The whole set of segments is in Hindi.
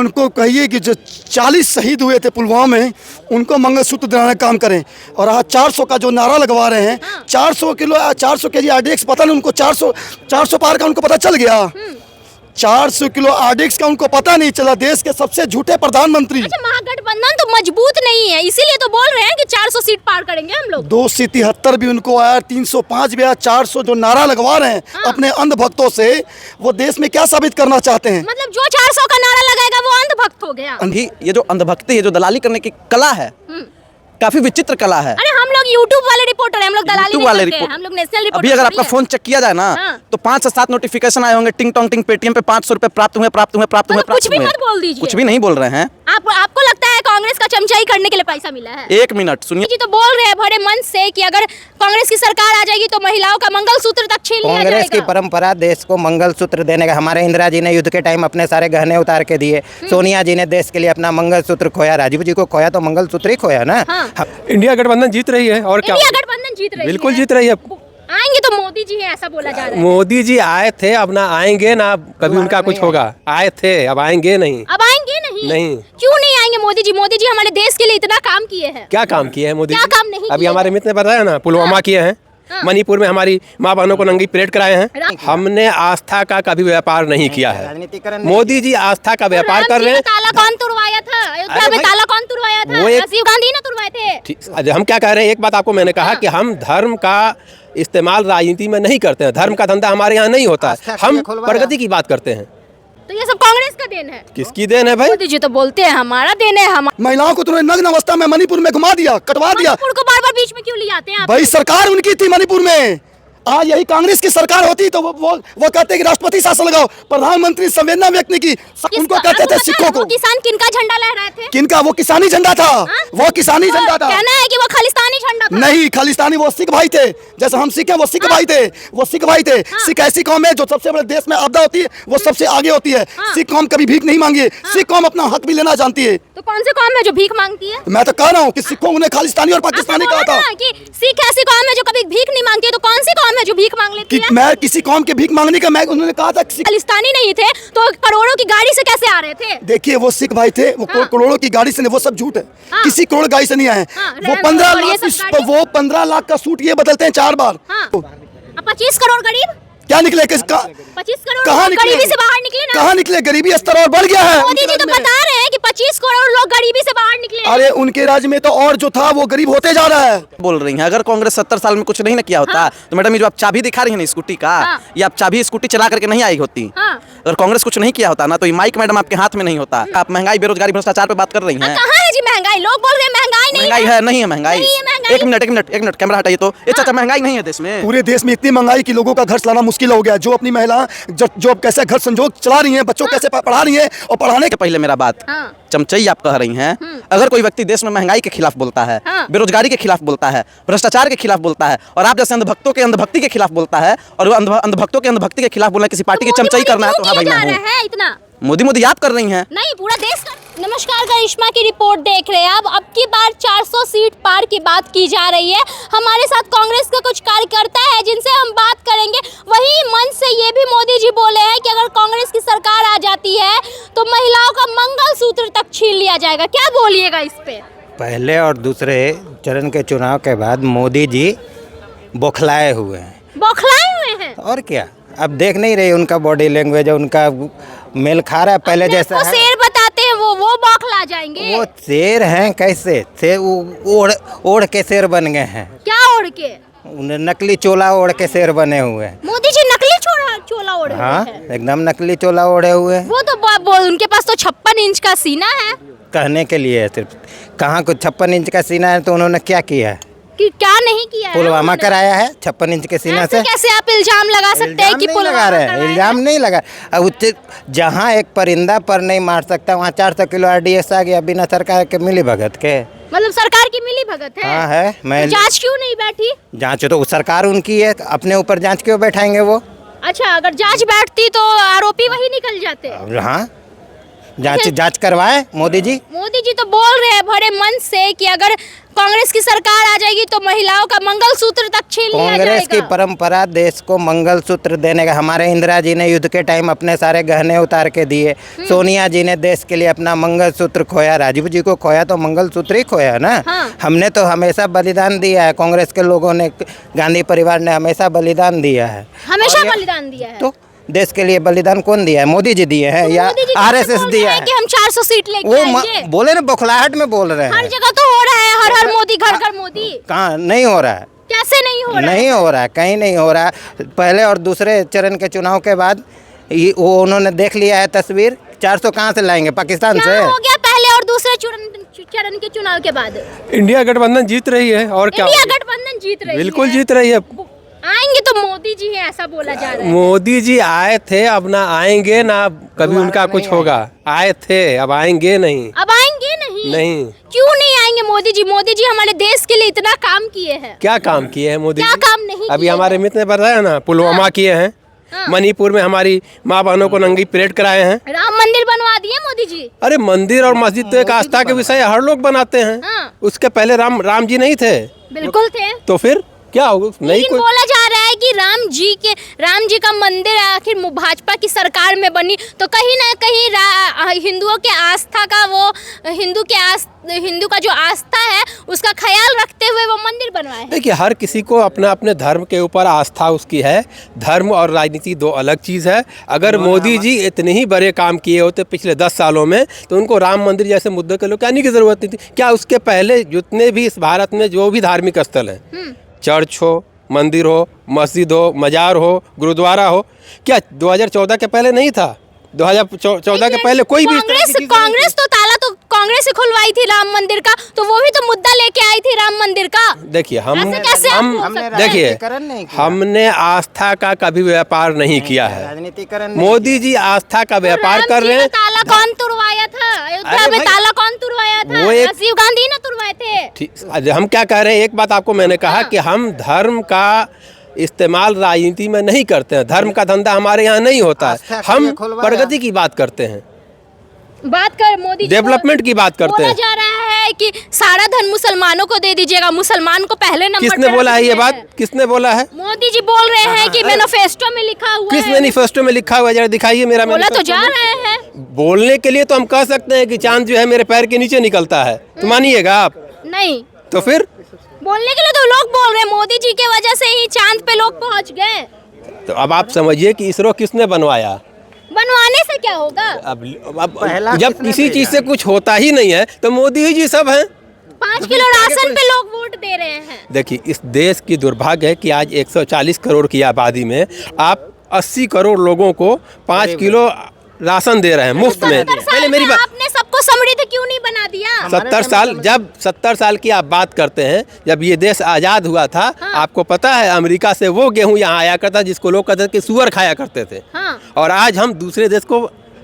उनको कहिए कि जो 40 शहीद हुए थे पुलवामा में, उनको मंगलसूत्र दिलाने का काम करें। और आज 400 का जो नारा लगवा रहे हैं, 400 किलो 400 केजी आरडीएक्स, पता नहीं उनको 400 पार का उनको पता चल गया। 400 किलो आरडीएक्स का उनको पता नहीं चला। देश के सबसे झूठे प्रधानमंत्री। अच्छा, महागठबंधन तो मजबूत नहीं है, इसीलिए तो बोल रहे हैं कि 400 सीट पार करेंगे हम लोग। 273 भी उनको आया, 305 भी आया, 400 जो नारा लगवा रहे हैं अपने अंधभक्तों से, वो देश में क्या साबित करना चाहते हैं? मतलब जो 400 का नारा लगाएगा वो अंधभक्त हो गया। ये जो अंधभक्ति है, जो दलाली करने की कला है, काफी विचित्र कला है। अरे हम लोग यूट्यूब वाले रिपोर्टर हैं, हम लोग दलाली नहीं करते हैं, हम लोग नेशनल रिपोर्टर। अभी अगर आपका फोन चेक किया जाए ना, तो 5 से 7 नोटिफिकेशन आए होंगे, टिंग टोंग टिंग, पेटीएम पे 500 रुपए प्राप्त हुए। कुछ भी मत बोल दीजिए। कुछ भी नहीं बोल रहे हैं। आपको लगता है कांग्रेस का चमचाई करने के लिए पैसा मिला है? 1 मिनट सुनिए जी, तो बोल रहे हैं बड़े मन से कि अगर कांग्रेस की सरकार आ जाएगी तो महिलाओं का मंगलसूत्र तक छीन लिया जाएगा। कांग्रेस की परंपरा देश को मंगलसूत्र देने का। हमारे इंदिरा जी ने युद्ध के टाइम अपने सारे गहने उतार के दिए। सोनिया जी ने देश के लिए अपना मंगलसूत्र खोया, राजीव जी को खोया तो मंगलसूत्र ही खोया ना। इंडिया गठबंधन जीत रही है और क्या? इंडिया गठबंधन जीत रही है, बिल्कुल जीत रही है। आएंगे तो मोदी जी हैं ऐसा बोला जा रहा है। मोदी जी आए थे, अब ना आएंगे ना कभी उनका कुछ होगा। आए थे, अब आएंगे नहीं। अब आएंगे नहीं? नहीं। क्यों नहीं आएंगे मोदी जी? मोदी जी हमारे देश के लिए इतना काम किए हैं। क्या काम किए हैं मोदी जी? क्या काम नहीं अभी किए हमारे मित्र ने बताया ना, पुलवामा किए हैं, मणिपुर में हमारी माँ बहनों को नंगी परेड कराए हैं। हमने आस्था का कभी व्यापार नहीं किया है। मोदी जी आस्था का व्यापार कर रहे हैं। ताला कौन तुड़वाया था? अयोध्या में ताला कौन तुड़वाया था? राजीव गांधी ने तुड़वाए थे। हम क्या कह रहे हैं, एक बात आपको मैंने कहा कि हम धर्म का इस्तेमाल राजनीति में नहीं करते हैं। धर्म का धंधा हमारे यहाँ नहीं होता है, हम प्रगति की बात करते हैं। तो ये सब कांग्रेस का देन है? किसकी देन है भाई? मोदी जी तो बोलते हैं हमारा देन है। हम महिलाओं को तुमने नग्न अवस्था में मणिपुर में घुमा दिया, कटवा दिया। मणिपुर को बार बार बीच में क्यों ले आते हैं आप? भाई सरकार उनकी थी मणिपुर में। आज यही कांग्रेस की सरकार होती तो वो कहते कि राष्ट्रपति शासन लगाओ। प्रधानमंत्री संवेदना व्यक्त नहीं की, उनको कहते थे सिखों को। किसान किनका झंडा लहराए थे? किनका? वो किसानी झंडा था। वो किसानी झंडा था। कहना है कि वो खालिस्तानी झंडा था। नहीं, खालिस्तानी वो सिख भाई थे। जैसे हम सिख हैं, वो सिख भाई थे। वो सिख भाई थे। सिख ऐसी कौम है जो सबसे बड़े देश में आपदा होती है वो सबसे आगे होती है। सिख कौम कभी भीख नहीं मांगी है। सिख कौम अपना हक भी लेना जानती है। तो कौन सी कौम है जो भीख मांगती है? मैं तो कह रहा हूँ कि सिखों ने खालिस्तानी और पाकिस्तानी कहा था कि सिख ऐसी कौम है जो कभी भीख नहीं मांगती है। तो कौन सी कौम है जो भीख मांग लेती है? मैं किसी कौम के भीख मांगने का, मैं उन्होंने कहा था खालिस्तानी नहीं थे तो करोड़ों की गाड़ी से कैसे आ रहे थे? देखिए वो सिख भाई थे, वो करोड़ों की गाड़ी से नहीं, वो सब झूठ है। किसी करोड़ गाड़ी से नहीं आए। वो 15 लाख का सूट ये बदलते हैं 4 बार। 25 करोड़ गरीब क्या निकले? 25 करोड़ कहाँ गरीबी से बाहर निकले ना? कहाँ निकले? गरीबी स्तर और बढ़ गया है। मोदी जी तो बता रहे हैं कि 25 करोड़ लोग गरीबी से बाहर निकले। अरे उनके राज्य में तो और जो था वो गरीब होते जा रहा है। बोल रही हैं अगर कांग्रेस 70 साल में कुछ नहीं ना किया होता, तो मैडम ये जो आप चाबी दिखा रही है ना स्कूटी का, ये आप चाबी स्कूटी चला करके नहीं आई होती। अगर कांग्रेस कुछ नहीं किया होता ना, तो ये माइक मैडम आपके हाथ में नहीं होता। आप महंगाई, बेरोजगारी, भ्रष्टाचार पे बात कर रही हैं। कहाँ है जी महंगाई? लोग बोल रहे हैं महंगाई नहीं है। नहीं है महंगाई। एक मिनट कैमरा हटाइए तो। ये चाचा महंगाई नहीं है देश में? पूरे देश में इतनी महंगाई कि लोगों का घर चलाना मुश्किल हो गया। जो अपनी महिला जो कैसे घर संजोग चला रही हैं, बच्चों कैसे पढ़ा रही हैं, और पढ़ाने के पहले मेरा बात, चमचई आप कह रही हैं। अगर कोई व्यक्ति देश में महंगाई के खिलाफ बोलता है, बेरोजगारी के खिलाफ बोलता है, भ्रष्टाचार के खिलाफ बोलता है, और आप जैसे अंधभक्तों के अंधभक्ति के खिलाफ बोलता है, और अंधभक्तों के अंधभक्ति के खिलाफ बोलना किसी पार्टी की चमचई करना है, तो हाँ भाई मैं हूं। इतना मोदी आप कर रही हैं। नहीं, पूरा देश का। नमस्कार, करिश्मा की रिपोर्ट देख रहे हैं आप। अब की बार 400 सीट पार की बात की जा रही है। हमारे साथ कांग्रेस का कुछ कार्यकर्ता है जिनसे हम बात करेंगे। वही मन से ये भी मोदी जी बोले हैं कि अगर कांग्रेस की सरकार आ जाती है तो महिलाओं का मंगलसूत्र तक छीन लिया जाएगा। क्या बोलिएगा इस पे? पहले और दूसरे चरण के चुनाव के बाद मोदी जी बौखलाए हुए हैं। बौखलाए हुए हैं? और क्या, अब देख नहीं रही उनका बॉडी लैंग्वेज, उनका मेल खा रहा है पहले जैसा है। शेर बताते हैं वो बौखला जाएंगे। वो शेर हैं कैसे? ओढ़ के शेर बन गए हैं। क्या ओढ़ के? उन्हें नकली चोला ओढ़ के शेर बने हुए हैं। मोदी जी नकली चोला ओढ़े हुए हैं? हाँ, एकदम नकली चोला ओढ़े हुए हैं। वो तो उनके पास तो 56 इंच का सीना है। कहने के लिए है सिर्फ। कहाँ कुछ 56 इंच का सीना है तो उन्होंने क्या किया है? कि क्या नहीं किया है? पुलवामा कराया है 56 इंच के सीना से। कैसे आप इल्जाम लगा सकते हैं कि पुलवामा लगा रहे हैं? इल्जाम नहीं लगा। अब जहाँ एक परिंदा पर नहीं मार सकता वहाँ 400 किलो आरडीएक्स आ गया बिना सरकार के मिली भगत के। मतलब सरकार की मिली भगत है? हाँ है। मैं तो जांच क्यों नहीं बैठी? जांच तो सरकार उनकी है, अपने ऊपर जांच क्यों बैठाएंगे वो? अच्छा, अगर जांच बैठती तो आरोपी वही निकल जाते। हाँ, जांच करवाए मोदी जी। मोदी जी तो बोल रहे हैं बड़े मन से कि अगर कांग्रेस की सरकार आ जाएगी तो महिलाओं का मंगलसूत्र तक छीन लिया जाएगा। कांग्रेस की परंपरा देश को मंगलसूत्र देने का, हमारे इंदिरा जी ने युद्ध के टाइम अपने सारे गहने उतार के दिए। सोनिया जी ने देश के लिए अपना मंगलसूत्र खोया, राजीव जी को खोया तो मंगलसूत्र ही खोया ना। हमने तो हमेशा बलिदान दिया है, कांग्रेस के लोगों ने, गांधी परिवार ने हमेशा बलिदान दिया है। हमेशा बलिदान दिया है। तो देश के लिए बलिदान कौन दिया है? मोदी जी दिए हैं या आरएसएस दिया है कि हम 400 सीट लेके आएंगे? बोले ना, बौखलाहट में बोल रहे हैं। हर जगह तो हो रहा है, हर हर मोदी, घर घर मोदी। कहाँ नहीं हो रहा है? कैसे नहीं हो रहा? नहीं हो रहा है, कहीं नहीं हो रहा है। पहले और दूसरे चरण के चुनाव के बाद वो उन्होंने देख लिया है तस्वीर। 400 कहाँ से लाएंगे? पाकिस्तान से। हो गया पहले और दूसरे चरण के चुनाव के बाद? इंडिया गठबंधन जीत रही है और क्या? इंडिया गठबंधन जीत रही है, बिल्कुल जीत रही है। आएंगे तो मोदी जी हैं ऐसा बोला जा रहा है। मोदी जी आए थे, अब ना आएंगे ना कभी उनका कुछ होगा। आए थे, अब आएंगे नहीं। अब आएंगे नहीं? नहीं। क्यों नहीं आएंगे मोदी जी? मोदी जी हमारे देश के लिए इतना काम किए हैं। क्या काम किए हैं मोदी क्या जी? काम नहीं अभी किए हमारे हैं? मित्र ने बताया ना, पुलवामा किए हैं, मणिपुर में हमारी माँ बहनों को नंगी परेड कराए हैं। राम मंदिर बनवा दिए मोदी जी। अरे मंदिर और मस्जिद तो एक आस्था के विषय हर लोग बनाते हैं। उसके पहले राम जी नहीं थे? बिल्कुल थे। तो फिर क्या होगा? नहीं लेकिन कोई बोला जा रहा है कि राम जी का मंदिर आखिर भाजपा की सरकार में बनी तो कहीं ना कहीं हिंदुओं के आस्था का, वो हिंदू का जो आस्था है उसका ख्याल रखते हुए वो मंदिर बनवाए हैं। देखिए, हर किसी को अपना अपने धर्म के ऊपर आस्था उसकी है। धर्म और राजनीति दो अलग चीज़ है। अगर मोदी जी इतने ही बड़े काम किए होते पिछले 10 सालों में तो उनको राम मंदिर जैसे मुद्दे के लोग आने की जरूरत नहीं थी। क्या उसके पहले जितने भी इस भारत में जो भी धार्मिक स्थल हैं, चर्च हो, मंदिर हो, मस्जिद हो, मजार हो, गुरुद्वारा हो, क्या 2014 के पहले नहीं था? 2014 के पहले कोई भी कांग्रेस तो ताला तो कांग्रेस ही खुलवाई थी राम मंदिर का, तो वो भी तो मुद्दा लेके आई थी राम मंदिर का। देखिए, हमने आस्था का कभी व्यापार नहीं किया है। राजनीतिकरण मोदी जी आस्था का व्यापार कर रहे हैं। ताला कौन तुड़वाया था अयोध्या में? ताला कौन तुड़वाया था? राजीव गांधी ने तुड़वाए थे। हम क्या कह रहे हैं, एक बात आपको मैंने कहा कि हम धर्म का इस्तेमाल राजनीति में नहीं करते हैं। धर्म का धंधा हमारे यहाँ नहीं होता है। हम प्रगति की बात करते हैं, मोदी जी डेवलपमेंट की बात करते हैं। बोला जा रहा है कि सारा धन मुसलमानों को दे दीजिएगा, मुसलमान को पहले नंबर। किसने बोला है ये बात? किसने बोला है? मोदी जी बोल रहे हैं कि मैनिफेस्टो में लिखा हुआ है। किस मैनिफेस्टो में लिखा हुआ है? जरा दिखाइए मेरा। बोला तो जा रहे हैं। बोलने के लिए तो हम कह सकते हैं कि चांद जो है मेरे पैर के नीचे निकलता है, तो मानिएगा आप? नहीं। तो फिर बोलने के लिए तो लोग बोल रहे हैं, मोदी जी के वजह से ही चांद पे लोग पहुंच गए। तो अब आप समझिए कि इसरो किसने बनवाया? बनवाने से क्या होगा? अब जब किसी चीज से कुछ होता ही नहीं है तो मोदी जी सब हैं। 5 किलो राशन पे लोग वोट दे रहे हैं। देखिए, इस देश की दुर्भाग्य है कि आज 140 करोड़ की आबादी में आप 80 करोड़ लोगों को 5 किलो राशन दे रहे हैं मुफ्त में। पहले मेरी बात, आपने सबको समृद्ध क्यों नहीं बना दिया? 70 साल की आप बात करते हैं, जब ये देश आज़ाद हुआ था, आपको पता है अमेरिका से वो गेहूं यहाँ आया करता जिसको लोग कहते थे कि सुअर खाया करते थे। और आज हम दूसरे देश को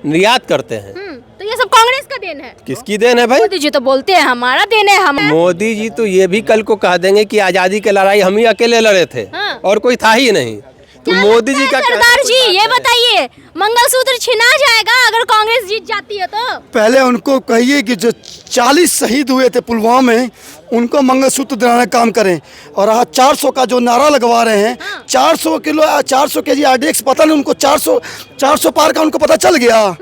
निर्यात करते हैं। तो ये सब कांग्रेस का देन है? किसकी देन है भाई? मोदी जी तो बोलते हैं हमारा देन है। हम मोदी जी तो ये भी कल को कह देंगे कि आज़ादी की लड़ाई हम ही अकेले लड़े थे और कोई था ही नहीं। तो मोदी जी का सरदार जी ये बताइए, मंगलसूत्र छिना जाएगा अगर कांग्रेस जीत जाती है तो? पहले उनको कहिए कि जो 40 शहीद हुए थे पुलवामा में, उनको मंगलसूत्र दिलाने का काम करें। और आज 400 का जो नारा लगवा रहे हैं, 400 किलो 400 केजी आरडीएक्स, पता नहीं उनको 400 पार का उनको पता चल गया।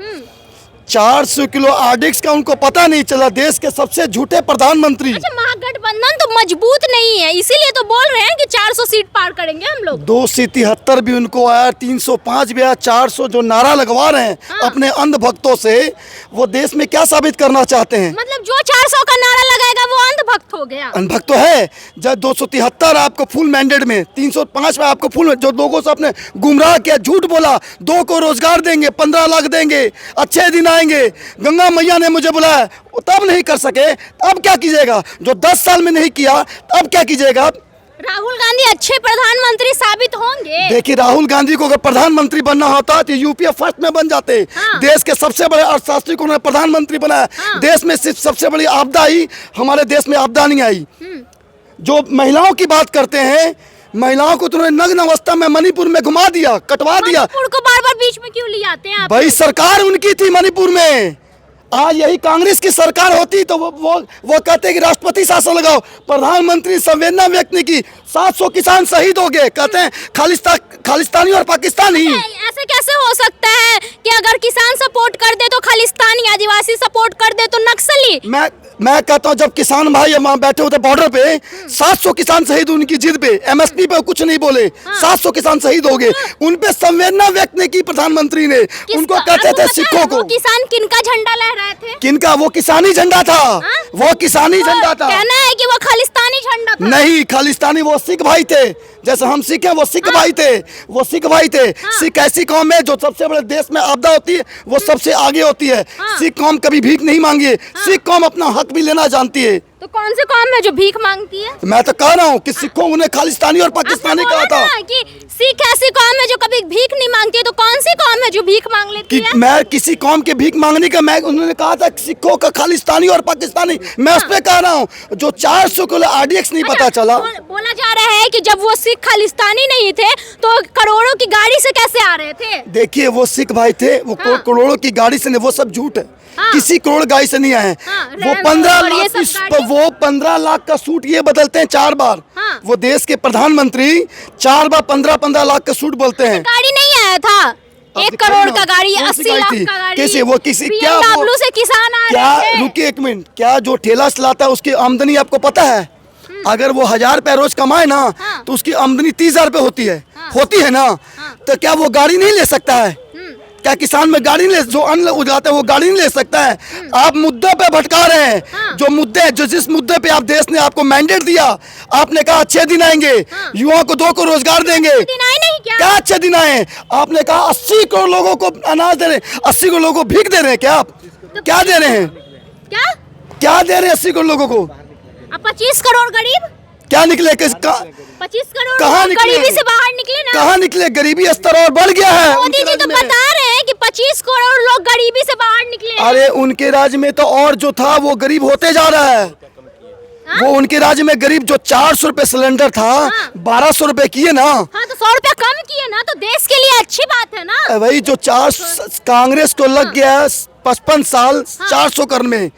400 किलो आरडीएक्स का उनको पता नहीं चला। देश के सबसे झूठे प्रधानमंत्री। अच्छा, महागठबंधन तो मजबूत नहीं है, इसीलिए तो बोल रहे हैं कि 400 सीट पार करेंगे हम लोग। 273 भी उनको आया, 305 भी आया, 400 जो नारा लगवा रहे हैं अपने अंधभक्तों से, वो देश में क्या साबित करना चाहते हैं? मतलब जो 400 का नारा लगाएगा वो अंधभक्त हो गया। अंधभक्त तो है। जब 273 आपको फुल मैंडेट में, 305 में आपको फुल, जो लोगों से आपने गुमराह किया, झूठ बोला, 2 को रोजगार देंगे, 15 लाख देंगे, अच्छे दिन आएंगे, गंगा मैया ने मुझे बुलाया, तब नहीं कर सके, अब क्या कीजिएगा? जो 10 साल में नहीं किया, अब क्या कीजिएगा? राहुल गांधी अच्छे प्रधानमंत्री साबित होंगे। देखिए, राहुल गांधी को अगर प्रधानमंत्री बनना होता तो यूपीए फर्स्ट में बन जाते। देश के सबसे बड़े अर्थशास्त्री को उन्होंने प्रधानमंत्री बनाया। देश में सिर्फ सबसे बड़ी आपदा ही हमारे देश में आपदा नहीं आई। जो महिलाओं की बात करते हैं, महिलाओं को तुमने नग्न अवस्था में मणिपुर में घुमा दिया, कटवा दिया। मणिपुर को बार बार बीच में क्यों ले आते हैं आप? भाई सरकार उनकी थी मणिपुर में, आज यही कांग्रेस की सरकार होती तो वो कहते कि राष्ट्रपति शासन लगाओ। प्रधानमंत्री संवेदना व्यक्त नहीं की, 700 किसान शहीद हो गए, कहते हैं खालिस्तानी और पाकिस्तानी। ऐसे कैसे हो सकता है कि अगर किसान सपोर्ट कर दे तो खालिस्तानी, आदिवासी सपोर्ट कर दे तो नक्सली? मैं कहता हूं जब किसान भाई वहां बैठे होते बॉर्डर पे, 700 किसान शहीद उनकी जिद पे, एमएसपी पे कुछ नहीं बोले, 700 किसान शहीद हो गए, उन पे संवेदना व्यक्त नहीं की प्रधानमंत्री ने। उनको कहते थे सिखों को। किसान किनका झंडा लहराए थे? किनका? वो किसानी झंडा था, वो किसानी झंडा था। कहना है कि वो खालिस्तानी झंडा था। नहीं, खालिस्तानी वो सिख भाई थे, जैसे हम सिख हैं वो सिख भाई थे, वो सिख भाई थे। सिख ऐसी कौम है जो सबसे बड़े देश में आपदा होती है वो सबसे आगे होती है। सिख कौम कभी भीख नहीं मांगी है, सिख कौम अपना हक भी लेना जानती है। तो कौन से कौम है जो भीख मांगती है? मैं तो कह रहा हूँ कि सिखों उन्हें खालिस्तानी और पाकिस्तानी कहा था कि सिख ऐसी कौम है जो कभी भीख नहीं मांगती है, तो कौन सी कौम है जो भीख मांग लेती कि है? मैं किसी कौम के भीख मांगने का, मैं उन्होंने कहा था सिखों का खालिस्तानी और पाकिस्तानी। मैं उस पे कह रहा हूँ जो 400 किलो आरडीएक्स नहीं पता चला। बोला जा रहा है कि जब वो सिख खालिस्तानी नहीं थे तो करोड़ों की गाड़ी से कैसे आ रहे थे? देखिए वो सिख भाई थे, वो करोड़ों की गाड़ी से नहीं, वो सब झूठ है। किसी करोड़ गाड़ी से नहीं आए। वो 15 लाख का सूट ये बदलते हैं 4 बार। वो देश के प्रधानमंत्री 4 बार 15 लाख का सूट बोलते हैं। गाड़ी नहीं आया था, 1 करोड़ का गाड़ी, 80 लाख का गाड़ी। कैसे वो किसी क्या BMW से किसान आ क्या रहे थे? रुकिए एक मिनट, क्या जो ठेला चलाता है उसकी आमदनी आपको पता है? अगर वो 1000 रुपए रोज कमाए ना तो उसकी आमदनी 30,000 रुपए होती है ना। तो क्या वो गाड़ी नहीं ले सकता है? क्या किसान में गाड़ी नहीं ले, जो अन्न उगाता है वो गाड़ी नहीं ले सकता है? आप मुद्दों पे भटका रहे हैं। जो मुद्दे, जो जिस मुद्दे पे आप देश ने आपको मैंडेट दिया, आपने कहा अच्छे दिन आएंगे, युवाओं को 2 को रोजगार देंगे। क्या अच्छे दिन आए? आपने कहा 80 करोड़ लोगों को अनाज दे रहे हैं, 80 करोड़ लोगों को भीख दे रहे हैं। क्या आप क्या दे रहे हैं? क्या दे रहे हैं 80 करोड़ लोगों को? 25 करोड़ गरीब क्या निकले? 25 करोड़ कहाँ निकले? गरीबी से बाहर निकले ना। कहाँ निकले? गरीबी स्तर और बढ़ गया है। मोदी जी तो बता रहे हैं कि 25 करोड़ लोग गरीबी से बाहर निकले। अरे उनके राज्य में तो और जो था वो गरीब होते जा रहा है। वो उनके राज्य में गरीब जो 400 रुपए सिलेंडर था 1200 रुपए किए ना। हाँ तो 100 रुपया कम किए ना, तो देश के लिए अच्छी बात है ना। वही जो कांग्रेस को लग गया 55 साल 400 कर में,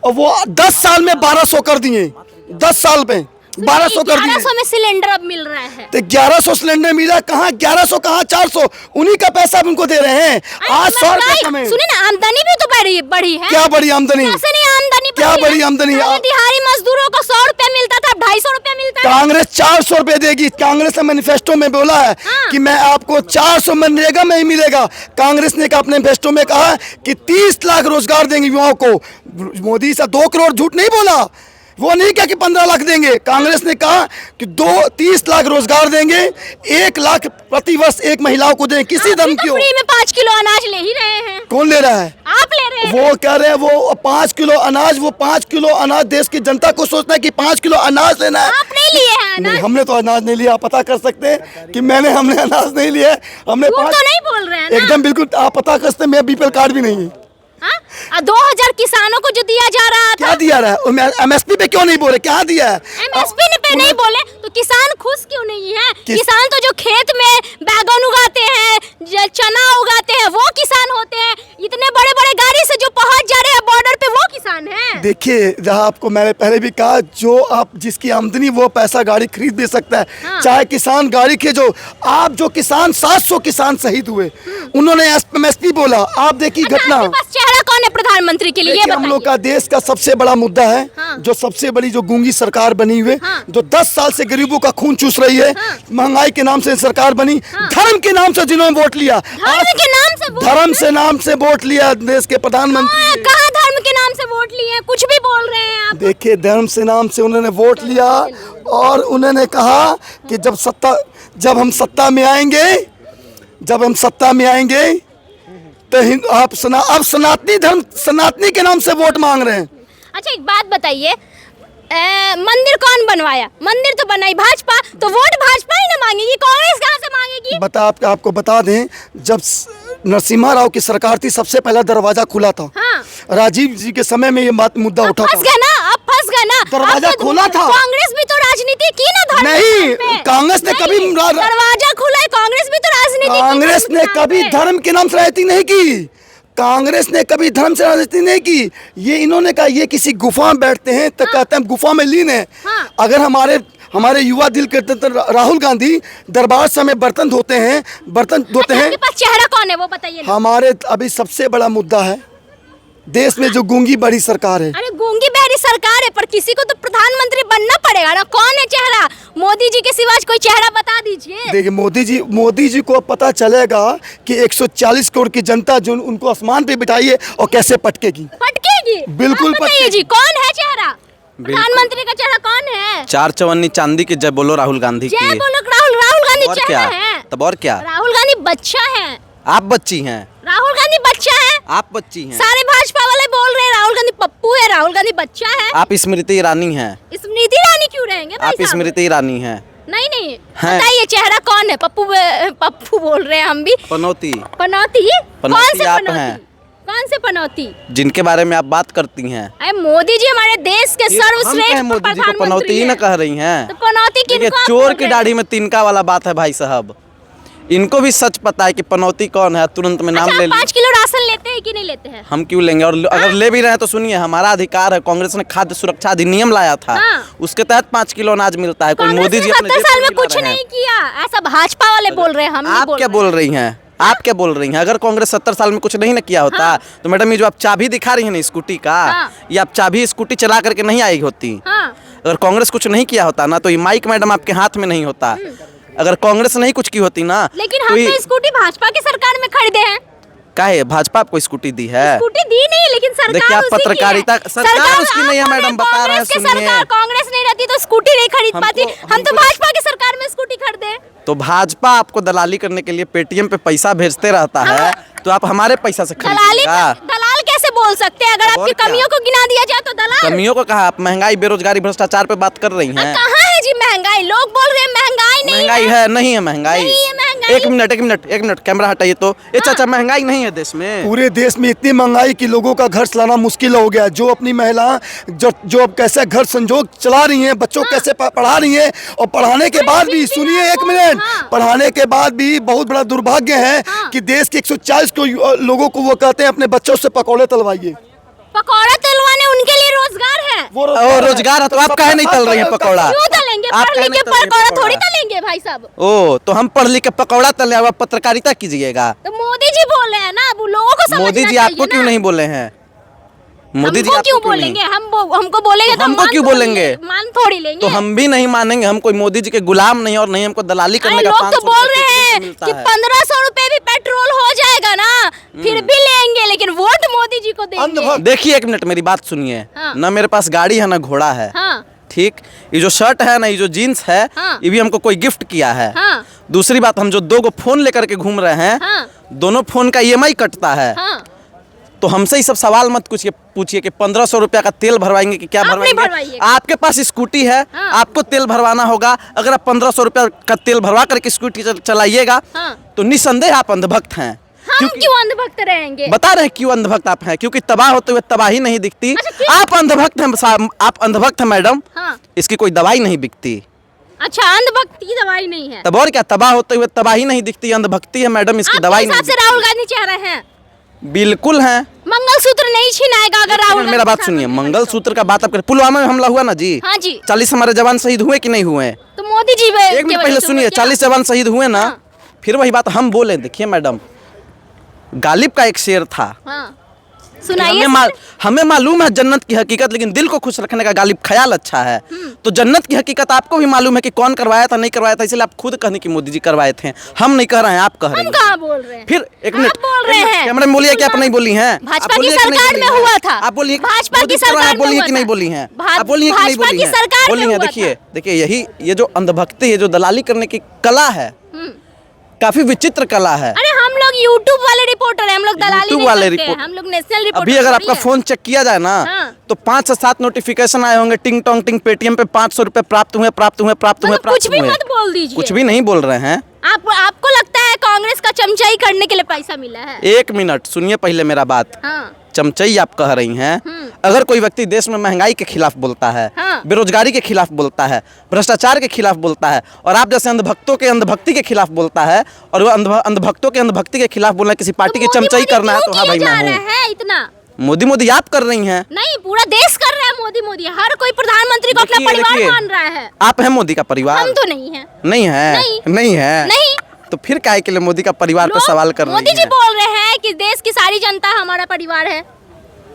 और वो 10 साल में 1200 कर दिए। 10 साल में 1200 कर दिए। 1100 में सिलेंडर अब मिल रहा है। तो 1100 सिलेंडर मिला, कहाँ 1100 कहाँ 400, उन्हीं का पैसा अब उनको दे रहे हैं। आज 100 रुपए कम है। सुने ना, आमदनी भी तो बढ़ी है। क्या बड़ी आमदनी? कैसे नहीं आमदनी? क्या बड़ी आमदनी? दिहाड़ी मजदूरों को 100 रुपया मिलता था, 250 रुपया मिलता है। कांग्रेस 400 रुपए देगी। कांग्रेस ने मैनिफेस्टो में बोला है कि मैं आपको 400 मनरेगा में ही मिलेगा। कांग्रेस ने अपने मैनिफेस्टो में कहा कि 30 लाख रोजगार देंगे युवाओं को। मोदी से 2 करोड़ झूठ नहीं बोला, वो नहीं कहा कि 15 लाख देंगे। कांग्रेस ने कहा कि 30 लाख रोजगार देंगे, 1 लाख प्रति वर्ष एक महिलाओं को देंगे। किसी धर्म की हो। फ्री में 5 किलो अनाज ले ही रहे हैं। कौन ले रहा है? आप ले रहे हैं। वो कह रहे हैं वो 5 किलो अनाज, वो 5 किलो अनाज देश की जनता को सोचना है कि 5 किलो अनाज लेना है। आप नहीं लिए हैं नहीं, हमने तो अनाज नहीं लिया। आप पता कर सकते हैं कि हमने अनाज नहीं लिया। हमने तो नहीं बोल रहे हैं ना। एकदम बिल्कुल आप पता कर सकते हैं, मेरा बीपीएल कार्ड भी नहीं है। 2000 किसानों को जो दिया जा रहा था, क्या दिया रहा है? एमएसपी पे क्यों नहीं बोले? क्या दिया है? एमएसपी पे नहीं बोले तो किसान खुश क्यों नहीं है? किसान तो जो खेत में बैगन उगाते हैं, चना उगाते हैं, वो किसान होते हैं। इतने बड़े बड़े गाड़ी से जो पहुंच जा रहे हैं बॉर्डर पे, वो किसान है। देखिए, जहाँ आपको मैंने पहले भी कहा, जो आप जिसकी आमदनी वो पैसा गाड़ी खरीद दे सकता है। चाहे किसान गाड़ी के आप जो किसान 700 किसान शहीद हुए, उन्होंने एमएसपी बोला। आप देखिए घटना। चेहरा कौन है प्रधानमंत्री के लिए? हम लोग का देश का सबसे बड़ा मुद्दा है जो सबसे बड़ी जो गूंगी सरकार बनी हुई है, जो 10 साल से गरीबों का खून चूस रही है। महंगाई के नाम से सरकार बनी, धर्म के नाम से जिन्होंने वोट लिया, धर्म से नाम से वोट लिया देश के प्रधानमंत्री। कहाँ धर्म के नाम से वोट लिए? कुछ भी बोल रहे हैं आप। देखिए, धर्म से नाम से उन्होंने वोट लिया और उन्होंने कहा कि जब हम सत्ता में आएंगे तो अब सनातनी के नाम से वोट मांग रहे हैं। अच्छा एक बात बताइए, मंदिर कौन बनवाया? मंदिर तो बनाई भाजपा, तो वोट भाजपा ही ना मांगेगी, कांग्रेस कहाँ से मांगेगी? आपको बता दें, जब नरसिम्हा राव की सरकार थी सबसे पहला दरवाजा खुला था। राजीव जी के समय में ये मुद्दा उठा था। फंस गए ना। दरवाजा खोला था। कांग्रेस भी तो राजनीति की ना धर्म नहीं, कांग्रेस ने कभी दरवाजा खुला है। कांग्रेस भी तो राजनीति। कांग्रेस ने कभी धर्म के नाम से राजनीति नहीं की। कांग्रेस ने कभी धर्म से राजनीति नहीं की। ये इन्होंने कहा ये किसी गुफा में बैठते हैं तो कहते हैं गुफा में लीन है। अगर हमारे युवा दिल करते तो राहुल गांधी दरबार समय बर्तन धोते हैं आपके पास चेहरा कौन है वो बताइए ना। हमारे अभी सबसे बड़ा मुद्दा है देश में जो गूंगी बड़ी सरकार है। अरे गूंगी बहरी सरकार है पर किसी को तो प्रधानमंत्री बनना पड़ेगा ना। कौन है चेहरा? मोदी जी के सिवा कोई चेहरा बता दीजिए। देखिए मोदी जी को पता चलेगा कि 140 करोड़ की जनता जो उनको आसमान पे बिठाई है और कैसे पटकेगी। बिल्कुल बताइए जी कौन है चेहरा? प्रधानमंत्री का चेहरा कौन है? 4 चवन्नी चांदी की जय बोलो राहुल गांधी की। जय बोलो राहुल गांधी चेहरा है। तब और क्या? राहुल गांधी बच्चा है। आप बच्ची हैं। राहुल गांधी बच्चा है। आप बच्ची हैं। सारे भाजपा वाले बोल रहे हैं राहुल गांधी पप्पू है, राहुल गांधी बच्चा है। आप स्मृति ईरानी हैं। स्मृति ईरानी क्यों रहेंगे भाई आप साहब? स्मृति ईरानी हैं। नहीं बताइए चेहरा कौन है? पप्पू बोल रहे हैं हम भी। पनौती कौन से आप पनौती? हैं। कौन से पनौती? जिनके बारे में आप बात करती हैं। अरे मोदी जी हमारे देश के सर्वश्रेष्ठ मोदी जी को पनौती ही ना कह रही हैं। तो पनौती किनको आप चोर बोल की रहे दाढ़ी में तिनका वाला बात है भाई साहब। इनको भी सच पता है कि पनौती कौन है, तुरंत में नाम अच्छा, ले लिया। 5 किलो राशन लेते हैं कि नहीं लेते हैं? हम क्यों लेंगे? और अगर ले भी रहे हैं तो सुनिए हमारा अधिकार है। कांग्रेस ने खाद्य सुरक्षा अधिनियम लाया था, उसके तहत 5 किलो अनाज मिलता है। कोई मोदी जी 70 साल में कुछ नहीं किया ऐसा भाजपा वाले बोल रहे हैं। हम आप क्या बोल रही हैं? आप क्या बोल रही हैं? अगर कांग्रेस 70 साल में कुछ नहीं ना किया होता तो मैडम ये जो आप चाबी दिखा रही हैं ना स्कूटी का, ये आप चाबी स्कूटी चला करके नहीं आई होती। अगर कांग्रेस कुछ नहीं किया होता ना तो ये माइक मैडम आपके हाथ में नहीं होता। अगर कांग्रेस नहीं कुछ की होती ना। लेकिन हम तो स्कूटी भाजपा की सरकार में खरीदे हैं। काहे भाजपा आपको स्कूटी दी है? स्कूटी दी नहीं लेकिन सरकार देखिए आप उसी की है। पत्रकारिता सरकार उसकी नहीं है मैडम, बता रहे हैं सुनिए। कांग्रेस नहीं रहती तो स्कूटी नहीं खरीद पाती। हम तो भाजपा की सरकार में स्कूटी खरीदे। तो भाजपा आपको दलाली करने के लिए पेटीएम पे पैसा भेजते रहता है तो आप हमारे पैसा से खरीदिएगा। दलाल कैसे बोल सकते हैं? अगर आपकी कमियों को गिना दिया जाए तो दलाल। कमियों को कहा? आप महंगाई बेरोजगारी भ्रष्टाचार पे बात कर रही हैं। कहाँ है जी महंगाई? लोग बोल रहे हैं महंगाई नहीं है। नहीं है महंगाई। नहीं है महंगाई। एक मिनट कैमरा हटाइए तो। ये चाचा महंगाई नहीं है देश में? पूरे देश में इतनी महंगाई कि लोगों का घर चलाना मुश्किल हो गया। जो अपनी महिला जो अब कैसे घर संजोग चला रही हैं, बच्चों को कैसे पढ़ा रही हैं, और पढ़ाने के बाद भी सुनिए एक मिनट, पढ़ाने के बाद भी बहुत बड़ा दुर्भाग्य है कि देश के 140 लोगों को वो कहते हैं अपने बच्चों से पकौड़े तलवाइए। पकौड़ा तलवाने उनके लिए रोजगार है। वो रोजगार है तो आप काहे नहीं तल रही हैं पकौड़ा? क्यों तलेंगे? पढ़ लिख के पकौड़ा थोड़ी तलेंगे भाई साहब। ओ तो हम पढ़ लिख के पकौड़ा तले, अब पत्रकारिता कीजिएगा। तो मोदी जी बोल रहे हैं ना, अब लोगों को समझना मोदी जी आपको क्यों नहीं बोले हैं? मोदी जी क्यों बोलेंगे? हमको बोलेंगे तो हमको क्यों बोलेंगे? मान थोड़ी लेंगे। तो हम भी नहीं मानेंगे। हम कोई मोदी जी के गुलाम नहीं और नहीं हमको दलाली करने का। लोग तो बोल रहे हैं कि 1500 रुपए भी पेट्रोल हो जाएगा ना फिर भी लेंगे, लेकिन वोट मोदी जी को देंगे। देखिए एक मिनट मेरी बात सुनिए। ना मेरे पास गाड़ी है ना घोड़ा है। ठीक, ये जो शर्ट है ना, ये जो जीन्स है, ये भी हमको कोई गिफ्ट किया है। दूसरी बात, हम जो 2 गो फोन लेकर के घूम रहे हैं, दोनों फोन का EMI कटता है। तो हमसे ही सब सवाल मत पूछिए कि 1500 रुपया का तेल भरवाएंगे कि क्या भरवाएंगे। आपके पास स्कूटी है, आपको तेल भरवाना होगा। अगर आप 1500 रुपया का तेल भरवा करके स्कूटी चलाइएगा तो निसंदेह आप अंधभक्त हैं। हम क्यों अंधभक्त रहेंगे? बता रहे हैं क्यों अंधभक्त आप हैं, क्योंकि तबाह होते हुए तबाही नहीं दिखती। आप अंधभक्त हैं, आप अंधभक्त हैं मैडम। इसकी कोई दवाई नहीं बिकती। अच्छा, अंधभक्ति की दवाई नहीं है? तब और क्या, तबाह होते हुए तबाही नहीं दिखती, अंधभक्ति है मैडम, इसकी दवाई नहीं। राहुल गांधी चेहरा है? बिल्कुल है। मंगलसूत्र नहीं छिनाएगा अगर राहुल। मेरा बात सुनिए, मंगलसूत्र का बात आप करें। पुलवामा में हमला हुआ ना जी? हाँ जी। 40 हमारे जवान शहीद हुए कि नहीं हुए? तो मोदी जी एक मिनट पहले सुनिए, 40 जवान शहीद हुए ना। फिर वही बात हम बोले। देखिए मैडम, गालिब का एक शेर था, सुनाइए। हमें मालूम है जन्नत की हकीकत, लेकिन दिल को खुश रखने का गालिब ख्याल अच्छा है। तो जन्नत की हकीकत आपको भी मालूम है कि कौन करवाया था, नहीं करवाया था, इसलिए आप खुद कहने की मोदी जी करवाए थे। हम नहीं कह रहे हैं, आप कह रहे हैं। हम कहाँ बोल रहे हैं? फिर एक मिनट बोल रहे हैं। कैमरे में बोलिए कि आप नहीं बोली हैं। भाजपा की सरकार में हुआ था। आप बोलिए भाजपा की सरकार में बोलिए कि नहीं बोली हैं? आप बोलिए कि नहीं बोली हैं? बोली हैं। देखिए यही ये जो अंधभक्ति है, जो दलाली करने की कला है, काफी विचित्र कला है। अरे हम लोग YouTube वाले रिपोर्टर हैं, हम लोग दलाली नहीं करते हैं, हम लोग नेशनल रिपोर्टर। अभी अगर आपका फोन चेक किया जाए ना, तो 5 से 7 नोटिफिकेशन आए होंगे, टिंग टोंग टिंग, पेटीएम पे 500 रुपए प्राप्त हुए। कुछ भी मत बोल दीजिए। कुछ भी नहीं बोल रहे हैं। आपको लगता है कांग्रेस का चमचाई करने के लिए पैसा मिला है? एक मिनट सुनिए पहले मेरा बात। चमचई आप कह रही हैं, अगर कोई व्यक्ति देश में महंगाई के खिलाफ बोलता है, हाँ। बेरोजगारी के खिलाफ बोलता है, भ्रष्टाचार के खिलाफ बोलता है, और आप जैसे अंधभक्तों के अंधभक्ति के खिलाफ बोलता है, और वो अंधभक्तों के अंधभक्ति के खिलाफ बोलना किसी पार्टी की चमचाई करना है, तो हाँ भाई मैं हूँ। इतना मोदी मोदी आप कर रही हैं। नहीं, पूरा देश कर रहा है मोदी मोदी। हर कोई प्रधानमंत्री को अपना परिवार मान रहा है। आप हैं मोदी का परिवार? हम तो नहीं है। नहीं है? नहीं है? नहीं। तो फिर काहे के लिए मोदी का परिवार पर सवाल कर रही हैं? मोदी जी बोल रहे हैं कि देश की सारी जनता हमारा परिवार है।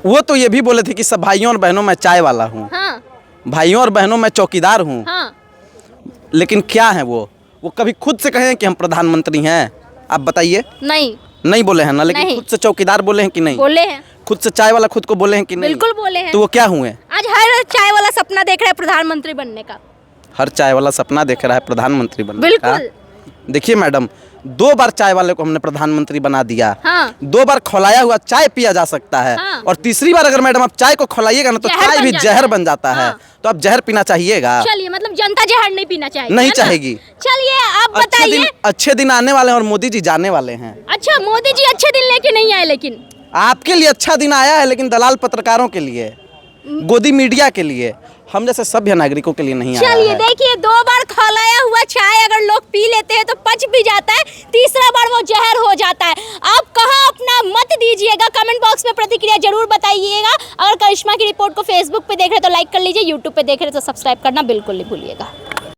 वो तो ये भी बोले थे कि सब भाइयों और बहनों में चाय वाला हूँ, हाँ। भाइयों और बहनों में चौकीदार हूँ। हाँ। लेकिन क्या है वो कभी खुद से कहे कि हम प्रधानमंत्री हैं? आप बताइए। नहीं बोले हैं ना, लेकिन नहीं। खुद से चौकीदार बोले हैं कि नहीं? बोले हैं। खुद से चाय वाला खुद को बोले हैं कि नहीं? बिल्कुल बोले हैं। तो वो क्या हुए? आज हर चाय वाला सपना देख रहा है प्रधानमंत्री बनने का। हर चाय वाला सपना देख रहा है प्रधानमंत्री बनने का। बिल्कुल। देखिए मैडम, 2 बार चाय वाले को हमने प्रधानमंत्री बना दिया। हाँ। 2 बार खौलाया हुआ चाय पिया जा सकता है। हाँ। और तीसरी बार अगर मैडम आप चाय को खौलाइएगा ना, तो चाय भी जहर बन जाता है। हाँ। तो आप जहर पीना चाहिएगा? चलिए, मतलब जनता जहर नहीं पीना चाहिए? नहीं चाहेगी। चलिए आप बताइए। अच्छे दिन आने वाले हैं और मोदी जी जाने वाले हैं। अच्छा, मोदी जी अच्छे दिन लेके नहीं आए, लेकिन आपके लिए अच्छा दिन आया है, लेकिन दलाल पत्रकारों के लिए, गोदी मीडिया के लिए, हम जैसे सभ्य नागरिकों के लिए नहीं आया है। चलिए देखिए, 2 बार खौलाया हुआ चाय अगर लोग पी लेते हैं तो पच भी जाता है, तीसरा बार वो जहर हो जाता है। आप कहाँ अपना मत दीजिएगा, कमेंट बॉक्स में प्रतिक्रिया जरूर बताइएगा। अगर करिश्मा की रिपोर्ट को फेसबुक पे देख रहे हैं तो लाइक कर लीजिए, यूट्यूब पे देख रहे हैं तो सब्सक्राइब करना बिल्कुल नहीं भूलिएगा।